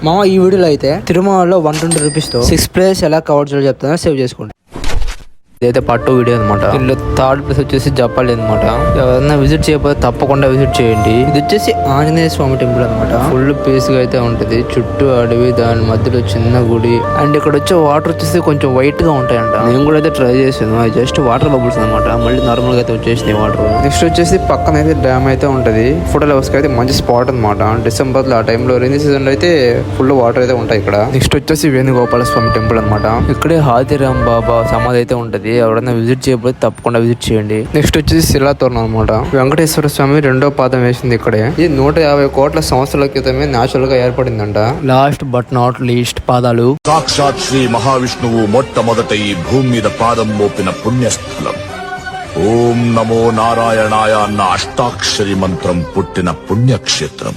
మామ ఈ వీడియోలో అయితే తిరుమలలో 120 రూపీస్ తో 6 ప్లేస్ ఎలా కవర్ చేయాలో చెప్తాను, సేవ్ చేసుకోండి. ఇదైతే పార్ట్ 2 వీడియో అనమాట. ఇందులో థర్డ్ ప్లేస్ వచ్చేసి జపాలి అనమాట. ఎవరైనా విజిట్ చేయకపోతే తప్పకుండా విజిట్ చేయండి. ఇది వచ్చేసి ఆంజనేయ స్వామి టెంపుల్ అనమాట. ఫుల్ పీస్ గా అయితే ఉంటది. చుట్టూ అడవి, దాని మధ్యలో చిన్న గుడి. అండ్ ఇక్కడ వచ్చే వాటర్ వచ్చేసి కొంచెం వైట్ గా ఉంటాయంట. నేను కూడా అయితే ట్రై చేసాను. అది జస్ట్ వాటర్ బబుల్స్ అనమాట. మళ్ళీ నార్మల్ గా అయితే వచ్చేసింది వాటర్. నెక్స్ట్ వచ్చేసి పక్కన అయితే డ్యామ్ అయితే ఉంటది. ఫోటో లవర్స్ కి అయితే మంచి స్పాట్ అనమాట. డిసెంబర్ లో ఆ టైంలో రైనీ సీజన్ లో అయితే ఫుల్ వాటర్ అయితే ఉంటాయి ఇక్కడ. నెక్స్ట్ వచ్చేసి వేణుగోపాల స్వామి టెంపుల్ అనమాట. ఇక్కడే హాతిరామ్ బాబా సమాధి అయితే ఉంటది. ఎవరైనా విజిట్ చేయకపోతే తప్పకుండా విజిట్ చేయండి. నెక్స్ట్ వచ్చేసి శిలాతోరణం అనమాట. వెంకటేశ్వర స్వామి రెండో పాదం వేసింది ఇక్కడే. ఇది 150 కోట్ల సంవత్సరాల క్రితమే న్యాచురల్ గా ఏర్పడిందంట. లాస్ట్ బట్ నాట్ లీస్ట్ పాదాలు సాక్షాత్ శ్రీ మహావిష్ణువు మొట్టమొదట ఈ భూమి మీద పాదం మోపిన పుణ్యస్థలం. ఓం నమో నారాయణాయ అన్న అష్టాక్షరి మంత్రం పుట్టిన పుణ్యక్షేత్రం.